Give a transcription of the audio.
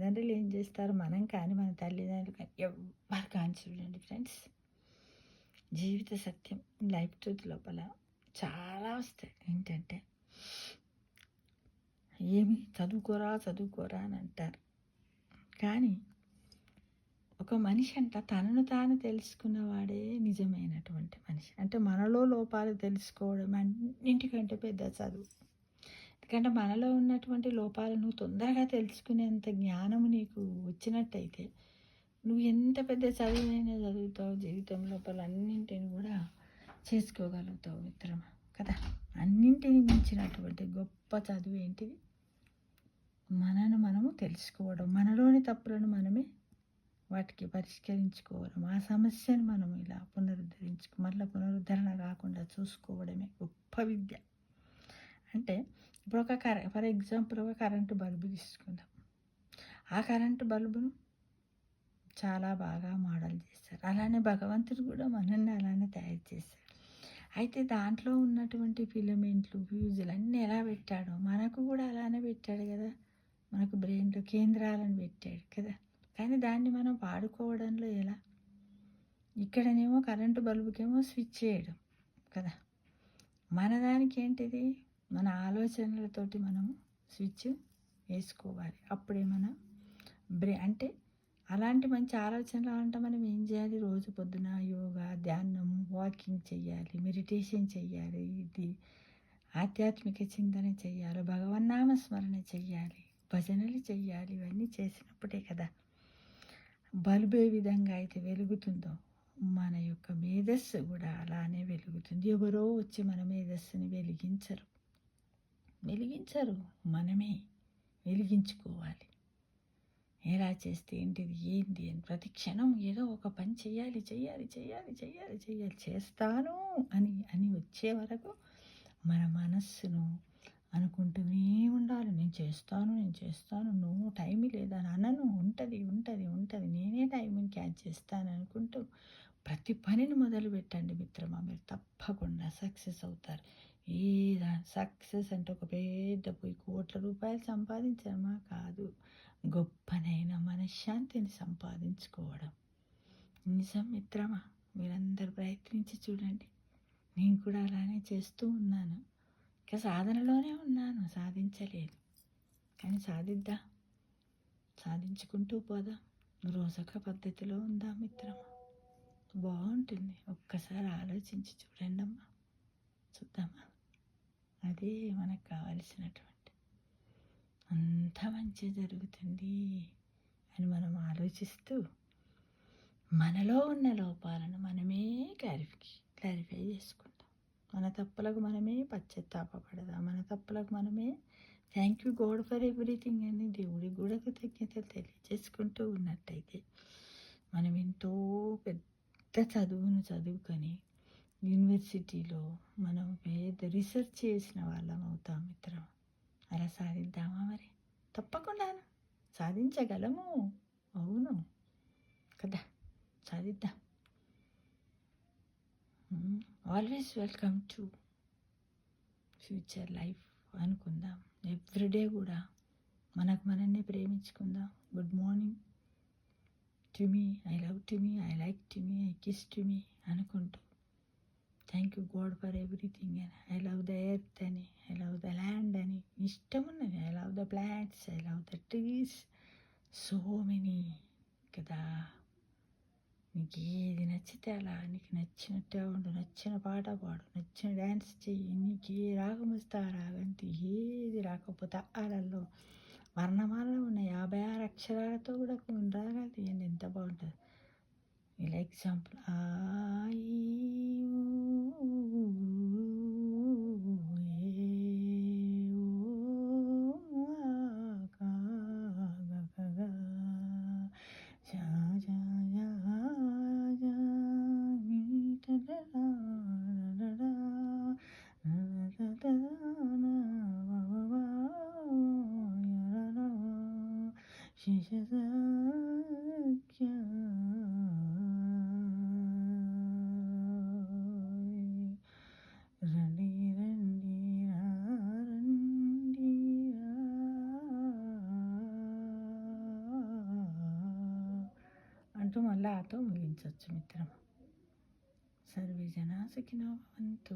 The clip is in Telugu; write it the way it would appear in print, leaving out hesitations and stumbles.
తల్లిదండ్రులు ఏం చేస్తారు, మనం కానీ మన తల్లిదండ్రులు కానీ ఎవ్వరు కానీ చూడండి ఫ్రెండ్స్, జీవిత సత్యం లైఫ్ ట్రూత్ లోపల చాలా వస్తాయి. ఏంటంటే ఏమి చదువుకోరా చదువుకోరా అని అంటారు, కానీ ఒక మనిషి అంట తనను తాను తెలుసుకున్నవాడే నిజమైనటువంటి మనిషి. అంటే మనలో లోపాలు తెలుసుకోవడం అన్నింటికంటే పెద్ద చదువు. ఎందుకంటే మనలో ఉన్నటువంటి లోపాలు నువ్వు తొందరగా తెలుసుకునేంత జ్ఞానము నీకు వచ్చినట్టయితే నువ్వు ఎంత పెద్ద చదువునైనా చదువుతావు, జీవితం లోపల అన్నింటిని కూడా చేసుకోగలుగుతావు మిత్రమా కదా. అన్నింటిని మించినటువంటి గొప్ప చదువు ఏంటిది? మనను మనము తెలుసుకోవడం, మనలోని తప్పులను మనమే వాటికి పరిష్కరించుకోవడం, ఆ సమస్యను మనం ఇలా మళ్ళీ పునరుద్ధరణ కాకుండా చూసుకోవడమే గొప్ప విద్య. అంటే ఇప్పుడు ఫర్ ఎగ్జాంపుల్ ఒక కరెంటు బల్బు తీసుకుందాం. ఆ కరెంటు బల్బును చాలా బాగా మోడల్ చేస్తారు. అలానే భగవంతుడు కూడా మనల్ని అలానే తయారు చేశారు. అయితే దాంట్లో ఉన్నటువంటి ఫిలమెంట్లు, ఫ్యూజులు అన్నీ ఎలా పెట్టాడో మనకు కూడా అలానే పెట్టాడు కదా. మనకు బ్రెయిన్లో కేంద్రాలను పెట్టాడు కదా. కానీ దాన్ని మనం వాడుకోవడంలో ఎలా? ఇక్కడనేమో కరెంటు బల్బుకేమో స్విచ్ చేయడం కదా. మన దానికి ఏంటిది? మన ఆలోచనలతోటి మనము స్విచ్ వేసుకోవాలి. అప్పుడే మన అంటే అలాంటి మంచి ఆలోచనలు అంటే మనం ఏం చేయాలి? రోజు పొద్దున యోగా, ధ్యానం, వాకింగ్ చేయాలి, మెడిటేషన్ చేయాలి, ఇది ఆధ్యాత్మిక చింతన చేయాలి, భగవన్నామ స్మరణ చేయాలి, భజనలు చేయాలి. ఇవన్నీ చేసినప్పుడే కదా బల్బు ఏ విధంగా అయితే వెలుగుతుందో మన యొక్క మేధస్సు కూడా అలానే వెలుగుతుంది. ఎవరో వచ్చి మన మేధస్సుని వెలిగించరు, మనమే వెలిగించుకోవాలి. ఎలా చేస్తే ఏంటి అని ప్రతి క్షణం ఏదో ఒక పని చేయాలి, చేస్తాను అని వచ్చే వరకు మన మనస్సును అనుకుంటూనే ఉండాలి. నేను చేస్తాను, నువ్వు టైం లేదా అనను, ఉంటుంది, నేనే టైంని క్యాచ్ చేస్తాను అనుకుంటూ ప్రతి పనిని మొదలు పెట్టండి మిత్రమా. మీరు తప్పకుండా సక్సెస్ అవుతారు. సక్సెస్ అంటే ఒక పెద్ద పోయి కోట్ల రూపాయలు సంపాదించడమా కాదు, గొప్పనైన మనశ్శాంతిని సంపాదించుకోవడం. నిజం మిత్రమా, మీరందరూ ప్రయత్నించి చూడండి. నేను కూడా అలానే చేస్తూ ఉన్నాను. ఇంకా సాధనలోనే ఉన్నాను, సాధించలేదు. కానీ సాధించుకుంటూ పోదాం. రోజొక పద్ధతిలో ఉందా మిత్రమా, బాగుంటుంది. ఒక్కసారి ఆలోచించి చూడండి అమ్మా, చూద్దామా. అదే మనకు కావలసినటువంటి అంత మంచి జరుగుతుంది అని మనం ఆలోచిస్తూ మనలో ఉన్న లోపాలను మనమే క్లారిఫై చేసుకుంటాం. మన తప్పులకు మనమే పశ్చాత్తాపడదాం. మన తప్పులకు మనమే thank you God for everything అని దేవుడికి కూడా కృతజ్ఞతలు తెలియజేసుకుంటూ ఉన్నట్టయితే మనం ఎంతో పెద్ద చదువును చదువుకొని యూనివర్సిటీలో మనం పెద్ద రీసెర్చ్ చేసిన వాళ్ళం అవుతాం మిత్రం. అలా సాధిద్దామా? మరి తప్పకుండా సాధించగలము. అవును కదా, సాధిద్దాం. Always welcome to future life అనుకుందాం. ఎవ్రీడే కూడా మనల్ని ప్రేమించుకుందాం. Good morning to me, I love to me, I like to me, I kiss to me అనుకుంటూ thank you God for everything అని, ఐ లవ్ ద ఎర్త్ అని, ఐ లవ్ ద ల్యాండ్ అని ఇష్టం ఉన్నది, I love the plants, I love the trees, so many కదా. నీకు ఏది నచ్చితే అలా నీకు నచ్చినట్టే ఉండు, నచ్చిన పాట పాడు, నచ్చిన డ్యాన్స్ చెయ్యి. నీకు ఏ రాగం వస్తే ఆ రాగంతి, ఏది రాకపోతే ఆలలో వర్ణమాలలో ఉన్న 56 అక్షరాలతో కూడా కొన్ని రాగాలు తీయండి, ఎంత బాగుంటుంది. ఇలా ఎగ్జాంపుల్ అంటూ మళ్ళీ ఆతో ముగించవచ్చు మిత్రమా. సర్వే జనా సుఖినో భవంతు.